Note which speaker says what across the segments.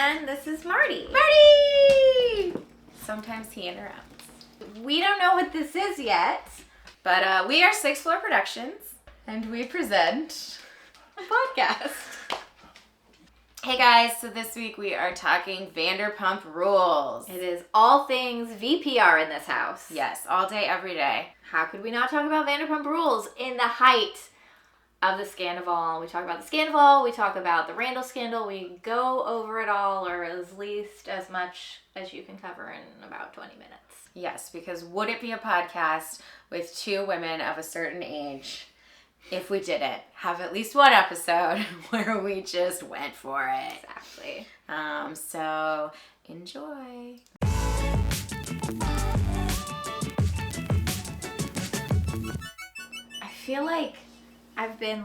Speaker 1: And this is Marty.
Speaker 2: Marty! Sometimes he interrupts.
Speaker 1: We don't know what this is yet.
Speaker 2: But we are Sixth Floor Productions. And we present a podcast. Hey guys, so this week we are talking Vanderpump Rules.
Speaker 1: It is all things VPR in this house.
Speaker 2: Yes, all day, every day.
Speaker 1: How could we not talk about Vanderpump Rules in the height of the scandal? We talk about the scandal, we talk about the Randall scandal, we go over it all, or at least as much as you can cover in about 20 minutes.
Speaker 2: Yes, because would it be a podcast with two women of a certain age if we didn't have at least one episode where we just went for it?
Speaker 1: Exactly.
Speaker 2: So enjoy.
Speaker 1: I feel like I've been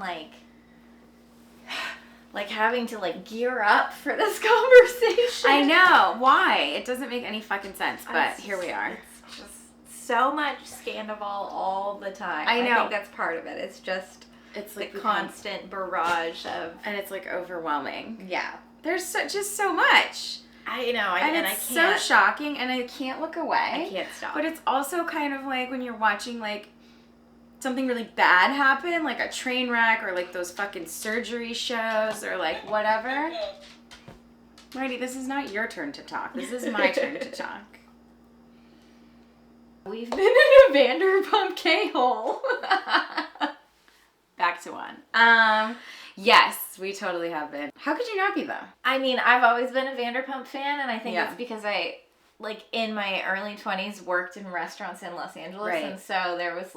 Speaker 1: having to gear up for this conversation.
Speaker 2: I know. Why? It doesn't make any fucking sense, but here we are.
Speaker 1: It's just so much scandal all the time.
Speaker 2: I know.
Speaker 1: I think that's part of it. It's just the constant barrage of...
Speaker 2: And it's overwhelming.
Speaker 1: Yeah.
Speaker 2: There's just so much.
Speaker 1: I know.
Speaker 2: And it's so shocking and I can't look away.
Speaker 1: I can't stop.
Speaker 2: But it's also kind of like when you're watching something really bad happen, like a train wreck or those fucking surgery shows or whatever. Marty, this is not your turn to talk. This is my turn to talk.
Speaker 1: We've been in a Vanderpump K-hole.
Speaker 2: Back to one. Yes, we totally have been. How could you not be though?
Speaker 1: I mean, I've always been a Vanderpump fan, and I think
Speaker 2: Yeah.
Speaker 1: it's because I, in my early 20s, worked in restaurants in Los Angeles,
Speaker 2: Right.
Speaker 1: and so there was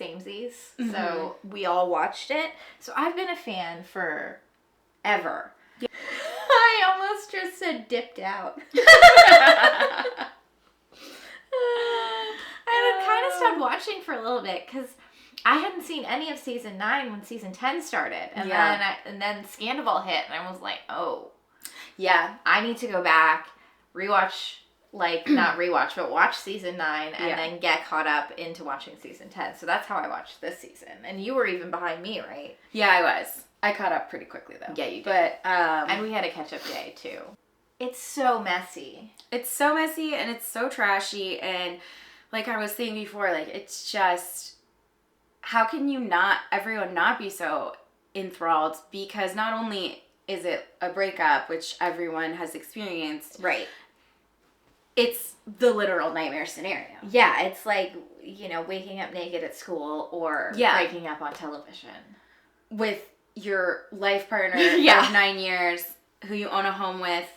Speaker 1: samesies.
Speaker 2: Mm-hmm.
Speaker 1: So we all watched it. So I've been a fan for ever. Yeah. I almost just said dipped out. I had kind of stopped watching for a little bit because I hadn't seen any of season 9 when season 10 started, and then Scandal hit, and I was like, oh,
Speaker 2: Yeah.
Speaker 1: I need to go back, rewatch, not rewatch, but watch season 9, and then get caught up into watching season 10. So that's how I watched this season, and you were even behind me, right?
Speaker 2: Yeah, I was. I caught up pretty quickly though.
Speaker 1: Yeah, you did.
Speaker 2: But
Speaker 1: And we had a catch-up day too. It's so messy.
Speaker 2: It's so messy and it's so trashy, and like I was saying before, it's just, how can everyone not be so enthralled? Because not only is it a breakup, which everyone has experienced,
Speaker 1: Right.
Speaker 2: it's the literal nightmare scenario.
Speaker 1: Yeah, it's waking up naked at school or breaking up on television.
Speaker 2: With your life partner
Speaker 1: Yeah.
Speaker 2: of 9 years, who you own a home with,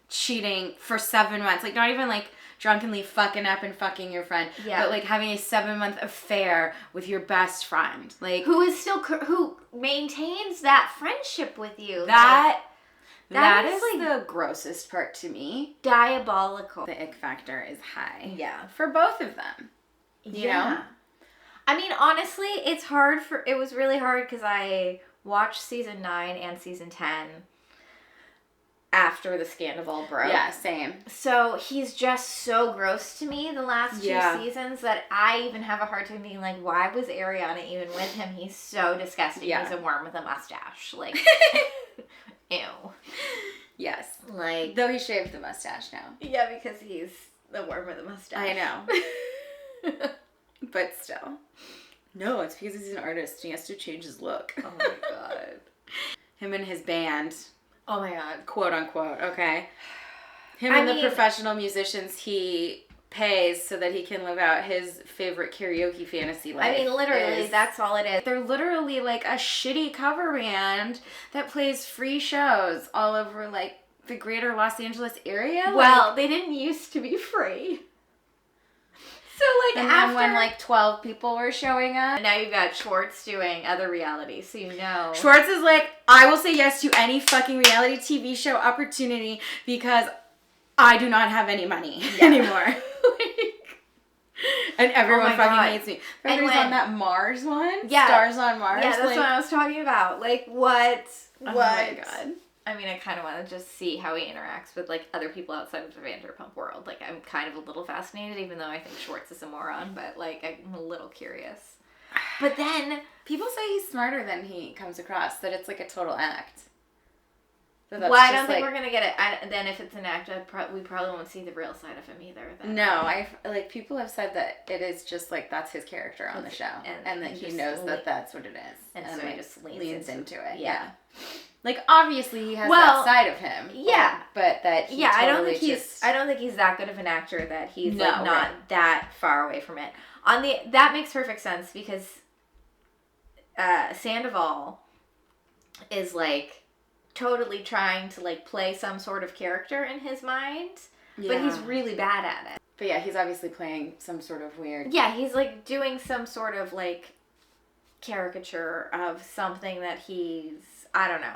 Speaker 2: cheating for 7 months. Not even drunkenly fucking up and fucking your friend.
Speaker 1: Yeah.
Speaker 2: But having a 7-month affair with your best friend.
Speaker 1: Who is still, who maintains that friendship with you.
Speaker 2: That is
Speaker 1: the
Speaker 2: the grossest part to me.
Speaker 1: diabolical.
Speaker 2: The ick factor is high.
Speaker 1: Yeah.
Speaker 2: For both of them. You know?
Speaker 1: I mean, honestly, it was really hard because I watched season 9 and season 10 after the scandal broke.
Speaker 2: Yeah, same.
Speaker 1: So he's just so gross to me the last 2 seasons that I even have a hard time being why was Ariana even with him? He's so disgusting.
Speaker 2: Yeah.
Speaker 1: He's a worm with a mustache. Ew.
Speaker 2: Yes. Though he shaved the mustache now.
Speaker 1: Yeah, because he's the worm with a mustache.
Speaker 2: I know. But still. No, it's because he's an artist. He has to change his look.
Speaker 1: Oh my god.
Speaker 2: Him and his band.
Speaker 1: Oh my god.
Speaker 2: Quote unquote, okay? Him and the professional musicians he pays so that he can live out his favorite karaoke fantasy life.
Speaker 1: I mean, literally, that's all it is.
Speaker 2: They're literally a shitty cover band that plays free shows all over the greater Los Angeles area.
Speaker 1: Well, they didn't used to be free. So
Speaker 2: and
Speaker 1: after...
Speaker 2: then when 12 people were showing up.
Speaker 1: And now you've got Schwartz doing other realities, so
Speaker 2: Schwartz is I will say yes to any fucking reality TV show opportunity because I do not have any money anymore. And everyone fucking hates me. Everybody's on that Mars one?
Speaker 1: Yeah.
Speaker 2: Stars on Mars?
Speaker 1: Yeah, that's what I was talking about. What?
Speaker 2: Oh my god.
Speaker 1: I mean, I kind of want to just see how he interacts with, other people outside of the Vanderpump world. I'm kind of a little fascinated, even though I think Schwartz is a moron, but, I'm a little curious. But then...
Speaker 2: People say he's smarter than he comes across, that it's, a total act. That's
Speaker 1: well, I
Speaker 2: just,
Speaker 1: don't think
Speaker 2: like,
Speaker 1: we're gonna get it. Then if it's an act, we probably won't see the real side of him either. Then.
Speaker 2: No, like people have said that it is just like that's his character on the show, and that he knows that that's what it is,
Speaker 1: and so he just
Speaker 2: leans into it.
Speaker 1: Yeah.
Speaker 2: Like obviously he has that side of him.
Speaker 1: Yeah,
Speaker 2: but that he
Speaker 1: I don't think he's that good of an actor that he's not that far away from it. That makes perfect sense because Sandoval is like totally trying to like play some sort of character in his mind, but he's really bad at it.
Speaker 2: But yeah, he's obviously playing some sort of weird...
Speaker 1: Yeah, he's like doing some sort of like caricature of something that I don't know.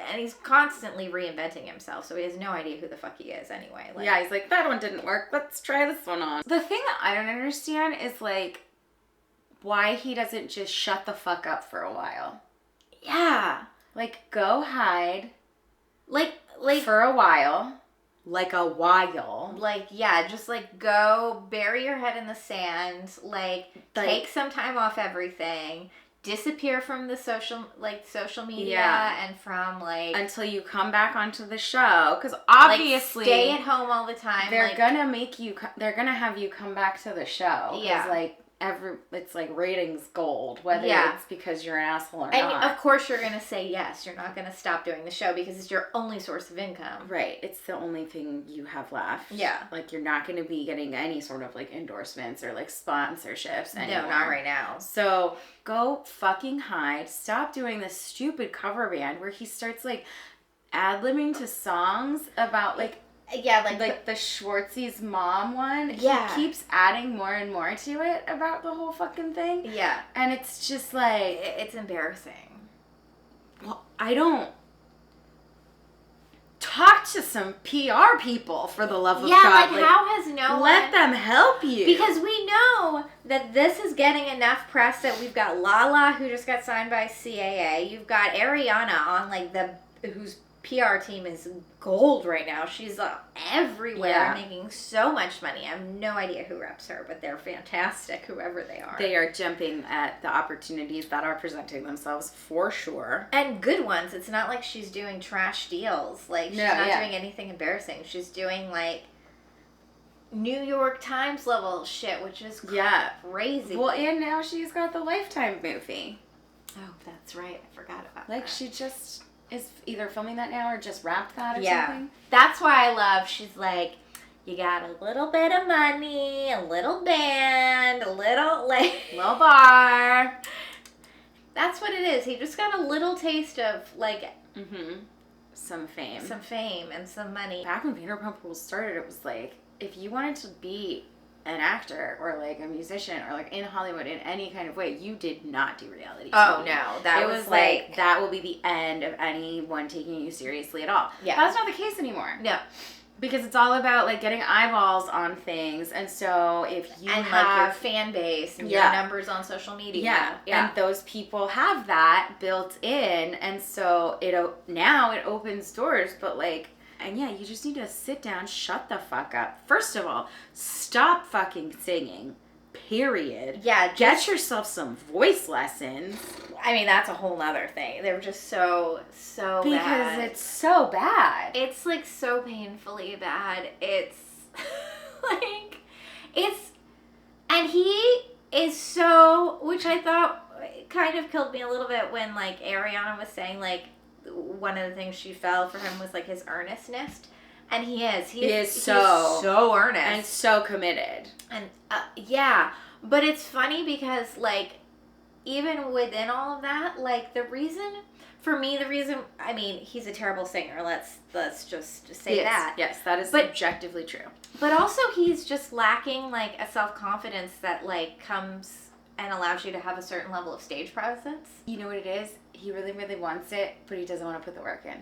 Speaker 1: And he's constantly reinventing himself, so he has no idea who the fuck he is anyway. Like,
Speaker 2: yeah, he's like, that one didn't work, let's try this one on. The thing that I don't understand is like why he doesn't just shut the fuck up for a while.
Speaker 1: Yeah.
Speaker 2: Like, go hide.
Speaker 1: Like
Speaker 2: for a while. Like a while.
Speaker 1: Like, yeah, just like go bury your head in the sand. Like take some time off everything. Disappear from the social media and from like...
Speaker 2: Until you come back onto the show. Because obviously...
Speaker 1: Like, stay at home all the time.
Speaker 2: They're gonna have you come back to the show.
Speaker 1: Yeah.
Speaker 2: Like, it's like ratings gold, whether it's because you're an asshole or not.
Speaker 1: And of course you're going to say yes. You're not going to stop doing the show because it's your only source of income.
Speaker 2: Right. It's the only thing you have left.
Speaker 1: Yeah.
Speaker 2: Like you're not going to be getting any sort of like endorsements or like sponsorships anymore.
Speaker 1: No, not right now.
Speaker 2: So go fucking hide. Stop doing this stupid cover band where he starts like ad-libbing to songs about like...
Speaker 1: Yeah,
Speaker 2: like the Schwartzy's mom one.
Speaker 1: Yeah.
Speaker 2: He keeps adding more and more to it about the whole fucking thing.
Speaker 1: Yeah.
Speaker 2: And it's just like...
Speaker 1: It's embarrassing.
Speaker 2: Well, I don't... Talk to some PR people, for the love of God.
Speaker 1: Yeah, like how has no one...
Speaker 2: Let them help you.
Speaker 1: Because we know that this is getting enough press that we've got Lala, who just got signed by CAA. You've got Ariana on, like, whose PR team is gold right now. She's everywhere making so much money. I have no idea who reps her, but they're fantastic, whoever they are.
Speaker 2: They are jumping at the opportunities that are presenting themselves for sure.
Speaker 1: And good ones. It's not like she's doing trash deals. Like, she's not doing anything embarrassing. She's doing, like, New York Times level shit, which is crazy.
Speaker 2: Well, and now she's got the Lifetime movie.
Speaker 1: Oh, that's right. I forgot about that.
Speaker 2: Like, she just... is either filming that now or just wrapped that or something.
Speaker 1: That's why I love, she's like, you got a little bit of money, a little band, a little, like...
Speaker 2: little bar.
Speaker 1: That's what it is. He just got a little taste of, like...
Speaker 2: Some fame.
Speaker 1: Some fame and some money.
Speaker 2: Back when Vanderpump Rules started, it was like, if you wanted to be an actor or like a musician or like in Hollywood in any kind of way, you did not do reality TV.
Speaker 1: Oh no, that was like
Speaker 2: that will be the end of anyone taking you seriously at all.
Speaker 1: Yeah,
Speaker 2: that's not the case anymore.
Speaker 1: No,
Speaker 2: because it's all about like getting eyeballs on things, and so if you have
Speaker 1: like your fan base and your numbers on social media,
Speaker 2: and those people have that built in, and so it opens doors, but like. And yeah, you just need to sit down, shut the fuck up. First of all, stop fucking singing. Period.
Speaker 1: Yeah,
Speaker 2: get yourself some voice lessons.
Speaker 1: I mean, that's a whole nother thing. They're just so bad.
Speaker 2: Because it's so bad.
Speaker 1: It's like so painfully bad. It's like, and he is so, which I thought kind of killed me a little bit when like Ariana was saying like, one of the things she fell for him was like his earnestness, and he is so earnest
Speaker 2: and so committed,
Speaker 1: and but it's funny because like even within all of that, like the reason I mean, he's a terrible singer, let's just say that.
Speaker 2: Yes, that is objectively true,
Speaker 1: but also he's just lacking like a self-confidence that like comes and allows you to have a certain level of stage presence.
Speaker 2: You know what it is? He really, really wants it, but he doesn't want to put the work in.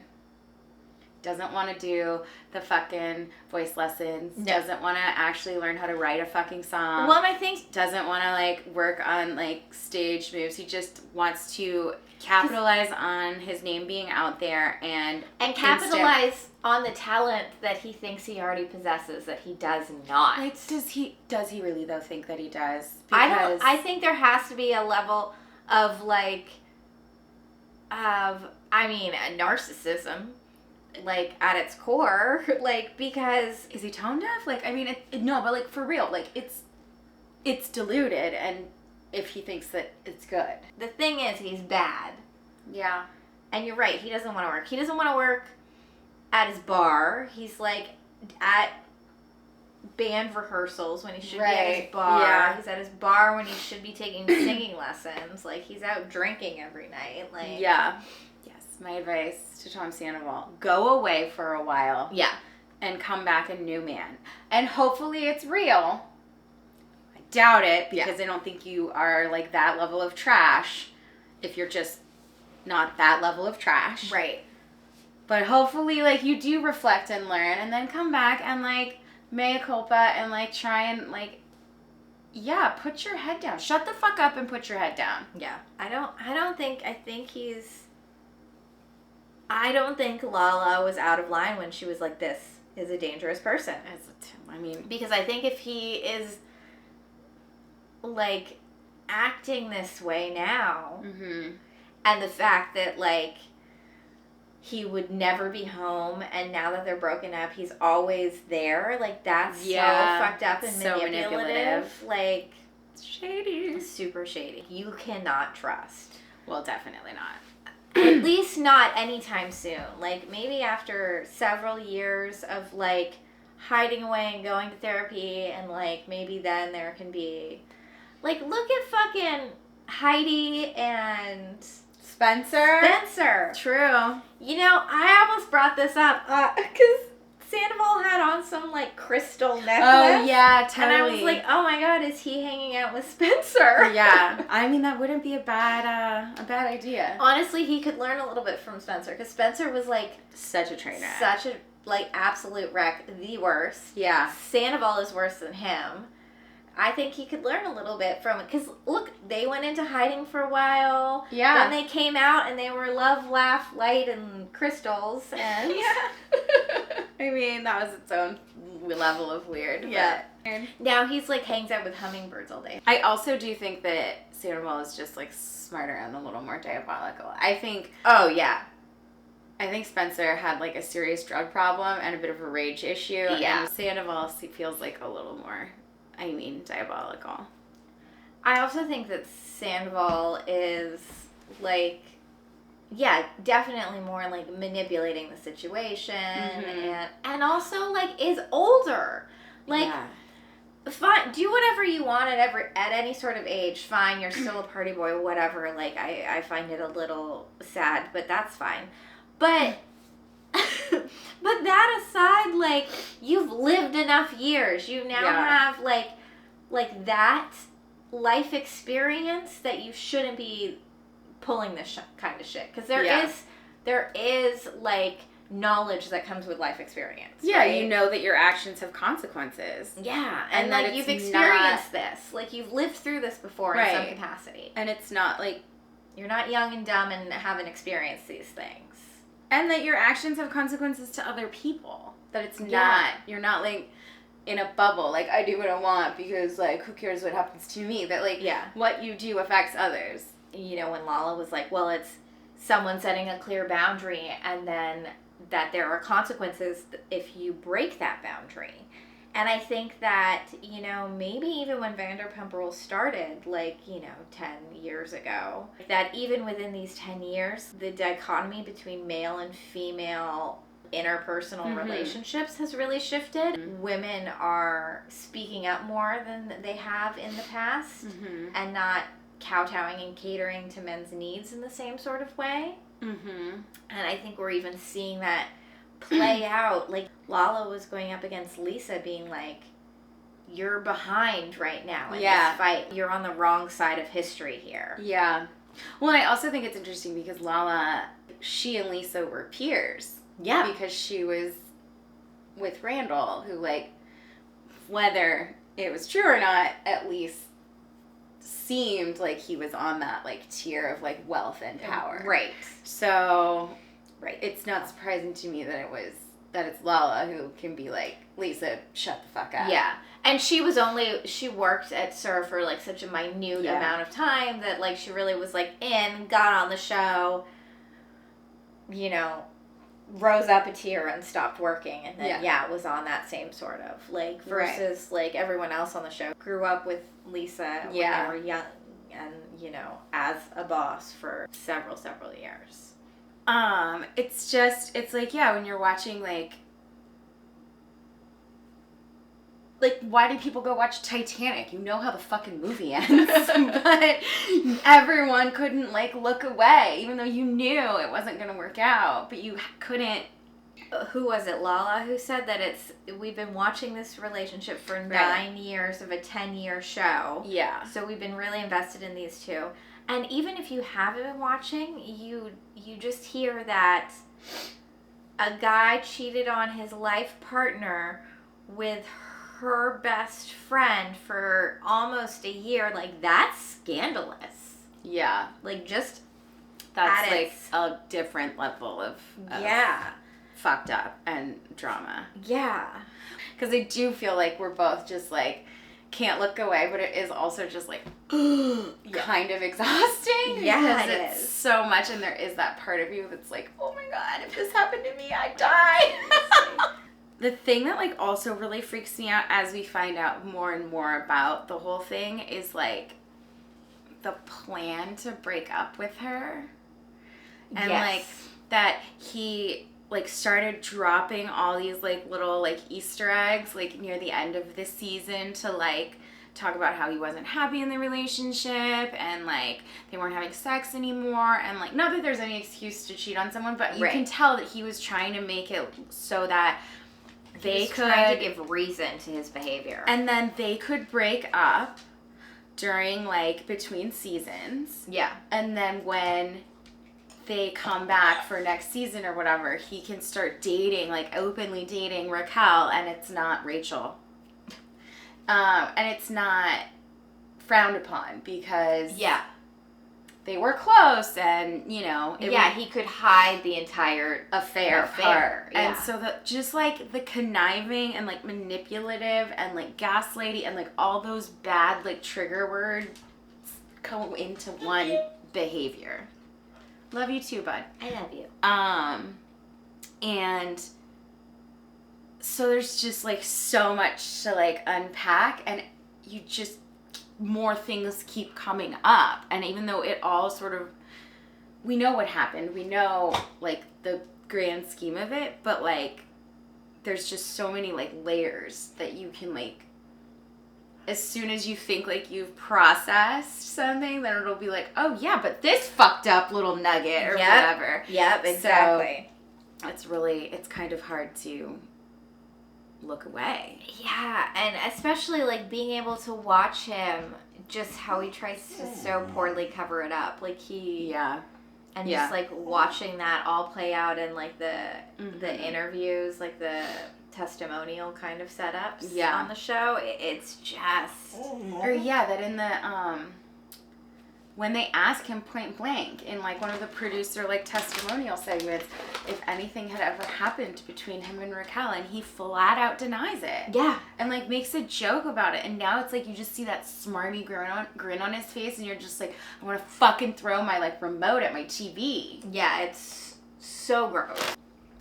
Speaker 2: Doesn't want to do the fucking voice lessons. No. Doesn't want to actually learn how to write a fucking song.
Speaker 1: Well, I think...
Speaker 2: Doesn't want to, like, work on, like, stage moves. He just wants to capitalize on his name being out there and
Speaker 1: capitalize on the talent that he thinks he already possesses that he does not.
Speaker 2: Like, does he really though think that he does? Because
Speaker 1: I think there has to be a level of like narcissism like, at its core, like, because...
Speaker 2: Is he tone deaf? Like, I mean, no, but, like, for real, like, it's diluted, and if he thinks that it's good.
Speaker 1: The thing is, he's bad.
Speaker 2: Yeah.
Speaker 1: And you're right, he doesn't want to work. He doesn't want to work at his bar. He's, like, at band rehearsals when he should be at his bar.
Speaker 2: Yeah.
Speaker 1: He's at his bar when he should be taking singing lessons. Like, he's out drinking every night. Like,
Speaker 2: Yeah. Yes, my advice to Tom Sandoval, go away for a while.
Speaker 1: Yeah.
Speaker 2: And come back a new man. And hopefully it's real. I doubt it, because I don't think you are, like, that level of trash if you're just not that level of trash.
Speaker 1: Right.
Speaker 2: But hopefully, like, you do reflect and learn, and then come back and, like, mea culpa, and, like, try and, like, yeah, put your head down. Shut the fuck up and put your head down.
Speaker 1: Yeah. I don't think Lala was out of line when she was like, this is a dangerous person. Because I think if he is, like, acting this way now, and the fact that, like, he would never be home, and now that they're broken up, he's always there, like, that's so fucked up and
Speaker 2: so
Speaker 1: manipulative. Like,
Speaker 2: shady.
Speaker 1: Super shady. You cannot trust.
Speaker 2: Well, definitely not.
Speaker 1: At least not anytime soon. Like, maybe after several years of, like, hiding away and going to therapy, and, like, maybe then there can be... Like, look at fucking Heidi and... Spencer.
Speaker 2: True.
Speaker 1: You know, I almost brought this up, because Sandoval had on some, like, crystal necklace.
Speaker 2: Oh, yeah, totally.
Speaker 1: And I was like, oh my god, is he hanging out with Spencer?
Speaker 2: Yeah. I mean, that wouldn't be a bad idea.
Speaker 1: Honestly, he could learn a little bit from Spencer, because Spencer was, like...
Speaker 2: Such a train wreck.
Speaker 1: Such a, like, absolute wreck. The worst.
Speaker 2: Yeah.
Speaker 1: Sandoval is worse than him. I think he could learn a little bit from it. Because, look, they went into hiding for a while.
Speaker 2: Yeah.
Speaker 1: Then they came out and they were love, laugh, light, and crystals. And
Speaker 2: Yeah. I mean, that was its own level of weird.
Speaker 1: Yeah.
Speaker 2: But...
Speaker 1: Now he's, like, hangs out with hummingbirds all day.
Speaker 2: I also do think that Sandoval is just, like, smarter and a little more diabolical. I think...
Speaker 1: Oh, yeah.
Speaker 2: I think Spencer had, like, a serious drug problem and a bit of a rage issue.
Speaker 1: Yeah.
Speaker 2: And Sandoval feels, like, a little more... diabolical.
Speaker 1: I also think that Sandoval is, like, yeah, definitely more, like, manipulating the situation, and also, like, is older. Like, fine, do whatever you want at any sort of age. Fine, you're still a party boy, whatever. Like, I find it a little sad, but that's fine. But... But that aside, like, you've lived enough years. You now have, like that life experience that you shouldn't be pulling this kind of shit. Because there is, like, knowledge that comes with life experience.
Speaker 2: Yeah,
Speaker 1: right?
Speaker 2: you know that your actions have consequences.
Speaker 1: Yeah,
Speaker 2: and
Speaker 1: like, you've experienced this. Like, you've lived through this before in some capacity.
Speaker 2: And it's not, like...
Speaker 1: You're not young and dumb and haven't experienced these things.
Speaker 2: And that your actions have consequences to other people. That it's not, you're not, like, in a bubble. Like, I do what I want because, like, who cares what happens to me? That, like, what you do affects others.
Speaker 1: You know, when Lala was like, well, it's someone setting a clear boundary, and then that there are consequences if you break that boundary. And I think that, you know, maybe even when Vanderpump Rules started, like, you know, 10 years ago, that even within these 10 years, the dichotomy between male and female interpersonal relationships has really shifted. Women are speaking up more than they have in the past, and not kowtowing and catering to men's needs in the same sort of way. And I think we're even seeing that play out. Like, Lala was going up against Lisa, being like, you're behind right now in this fight. You're on the wrong side of history here.
Speaker 2: Yeah. Well, I also think it's interesting because Lala, she and Lisa were peers.
Speaker 1: Yeah.
Speaker 2: Because she was with Randall, who, like, whether it was true or not, at least seemed like he was on that, like, tier of, like, wealth and power.
Speaker 1: Right.
Speaker 2: So... Right. It's not surprising to me that it's Lala who can be like, Lisa, shut the fuck up.
Speaker 1: Yeah. And she worked at SUR for, like, such a minute amount of time that, like, she really was, like, got on the show, you know, rose up a tier and stopped working, and then
Speaker 2: Yeah.
Speaker 1: was on that same sort of like versus like everyone else on the show grew up with Lisa when they were young and as a boss for several years.
Speaker 2: It's like, yeah, when you're watching like why do people go watch Titanic? You know how the fucking movie ends. But everyone couldn't, like, look away, even though you knew it wasn't going to work out. But you couldn't.
Speaker 1: Who was it, Lala, who said that we've been watching this relationship for 9 years of a 10-year show.
Speaker 2: Yeah.
Speaker 1: So we've been really invested in these two. And even if you haven't been watching, you just hear that a guy cheated on his life partner with her best friend for almost a year. Like, that's scandalous.
Speaker 2: Yeah.
Speaker 1: Like, just
Speaker 2: that's like a different level of fucked up and drama.
Speaker 1: Yeah.
Speaker 2: Because I do feel like we're both just like can't look away, but it is also just like kind of exhausting.
Speaker 1: Yeah,
Speaker 2: because it's so much, and there is that part of you that's like, oh my god, if this happened to me, I'd die. The thing that like also really freaks me out as we find out more and more about the whole thing is like the plan to break up with her. And like that he like started dropping all these like little like Easter eggs like near the end of the season to like talk about how he wasn't happy in the relationship and like they weren't having sex anymore, and like not that there's any excuse to cheat on someone, but you can tell that he was trying to make it so that they could
Speaker 1: trying to give reason to his behavior.
Speaker 2: And then they could break up during like between seasons.
Speaker 1: Yeah.
Speaker 2: And then when they come back for next season or whatever, he can start dating, like openly dating Raquel, and it's not Rachel. And it's not frowned upon because they were close, and
Speaker 1: he could hide the entire
Speaker 2: affair part. And so that just like the conniving and like manipulative and like gaslighty and like all those bad like trigger words go into one behavior. Love you too, bud.
Speaker 1: I love you.
Speaker 2: And so there's just like so much to like unpack, and you just more things keep coming up. And even though it all sort of, we know what happened, we know like the grand scheme of it, but like there's just so many like layers that you can like, as soon as you think like you've processed something, then it'll be like, oh yeah, but this fucked up little nugget or whatever.
Speaker 1: Yep, exactly.
Speaker 2: So it's kind of hard to look away.
Speaker 1: Yeah, and especially like being able to watch him, just how he tries to so poorly cover it up. Like just like watching that all play out in like the interviews, like the testimonial kind of setups on the show. It's just
Speaker 2: that in the when they ask him point blank in like one of the producer like testimonial segments if anything had ever happened between him and Raquel, and he flat out denies it.
Speaker 1: Yeah.
Speaker 2: And like makes a joke about it, and now it's like you just see that smarmy grin on his face, and you're just like, I want to fucking throw my like remote at my TV.
Speaker 1: Yeah, it's so gross.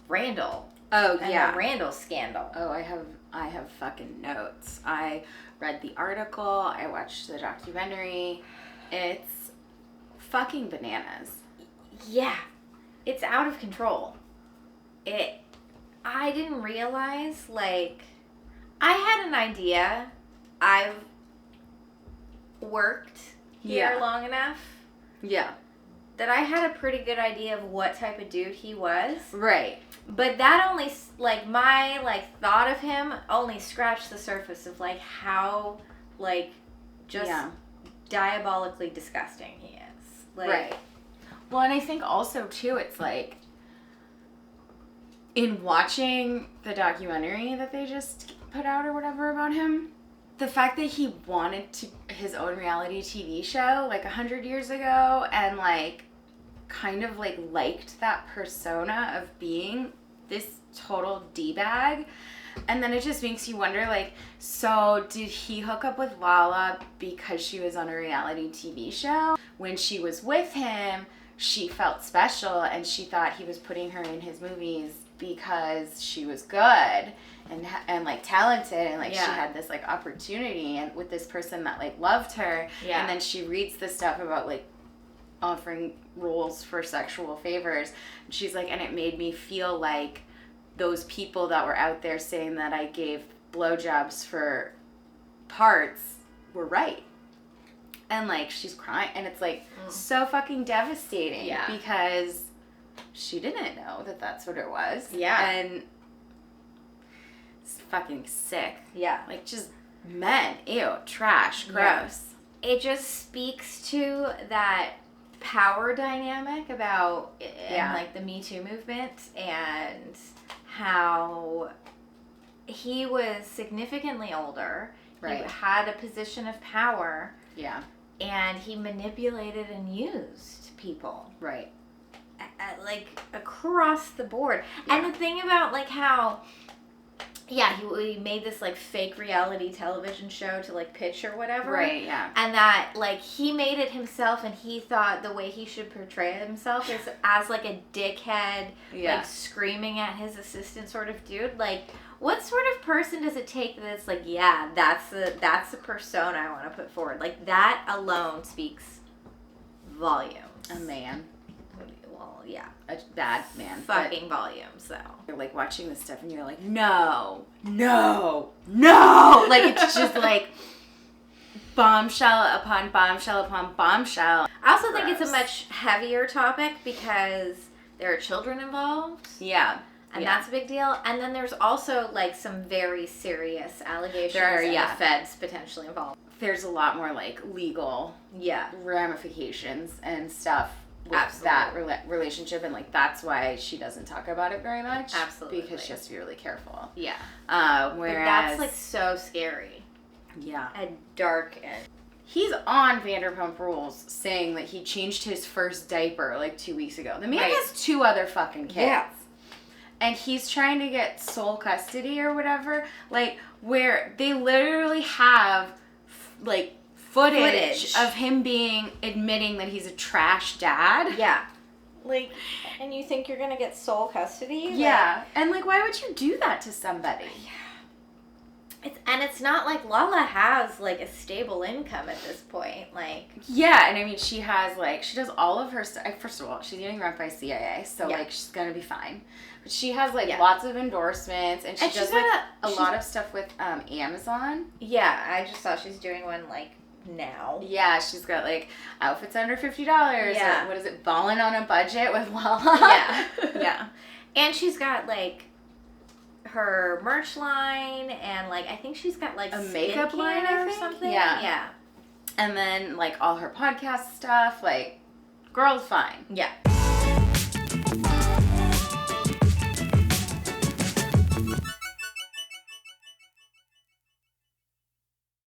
Speaker 1: Randall.
Speaker 2: Oh,
Speaker 1: and the Randall scandal.
Speaker 2: Oh, I have fucking notes. I read the article. I watched the documentary. It's fucking bananas.
Speaker 1: Yeah. It's out of control. I didn't realize, like, I had an idea. I've worked here long enough.
Speaker 2: Yeah.
Speaker 1: That I had a pretty good idea of what type of dude he was.
Speaker 2: Right.
Speaker 1: But that only, like, my, like, thought of him only scratched the surface of, like, how, like, just diabolically disgusting he is. Like,
Speaker 2: right. Well, and I think also, too, it's, like, in watching the documentary that they just put out or whatever about him, the fact that he wanted his own reality TV show, like, 100 years ago, and, like, kind of like liked that persona of being this total D-bag. And then it just makes you wonder, like, so did he hook up with Lala because she was on a reality TV show? When she was with him, she felt special and she thought he was putting her in his movies because she was good and like talented and like she had this like opportunity and with this person that like loved her. And then she reads this stuff about like offering roles for sexual favors, and she's like, and it made me feel like those people that were out there saying that I gave blowjobs for parts were right. And like she's crying, and it's like so fucking devastating because she didn't know that that's what it was. And it's fucking sick. Like just men, ew, trash, gross.
Speaker 1: It just speaks to that power dynamic about in like the Me Too movement and how he was significantly older. He had a position of power. And he manipulated and used people. Like across the board. And the thing about like how he made this like fake reality television show to like pitch or whatever. And that like he made it himself, and he thought the way he should portray himself is as like a dickhead, like screaming at his assistant sort of dude. Like, what sort of person does it take that's like, that's the persona I want to put forward? Like, that alone speaks volumes.
Speaker 2: A man.
Speaker 1: Well,
Speaker 2: a bad man.
Speaker 1: Fucking volumes, though.
Speaker 2: You're like watching this stuff and you're like, no. Like, it's just like bombshell upon bombshell upon bombshell.
Speaker 1: I also think it's a much heavier topic because there are children involved. And that's a big deal. And then there's also like some very serious allegations and the feds potentially involved.
Speaker 2: There's a lot more like legal ramifications and stuff with that relationship, and like that's why she doesn't talk about it very much. Because she has to be really careful. Whereas
Speaker 1: but that's like so scary. And dark and
Speaker 2: he's on Vanderpump Rules saying that he changed his first diaper like 2 weeks ago. The man has 2 other fucking kids. And he's trying to get sole custody or whatever, like, where they literally have, like, footage of him admitting that he's a trash dad.
Speaker 1: Like, and you think you're going to get sole custody?
Speaker 2: Like, and, like, why would you do that to somebody?
Speaker 1: It's not like Lala has, like, a stable income at this point, like...
Speaker 2: and I mean, she has, like, she does all of her stuff. First of all, she's getting run by CIA, so, like, she's gonna be fine. But she has, like, lots of endorsements, and she does, like, a lot of stuff with Amazon.
Speaker 1: I just saw she's doing one, like, now.
Speaker 2: She's got, like, outfits under $50. Or, what is it, balling on a budget with Lala? And she's got, like... her merch line, and like I think she's got like a makeup line or something.
Speaker 1: And
Speaker 2: then like all her podcast stuff, like girl's fine.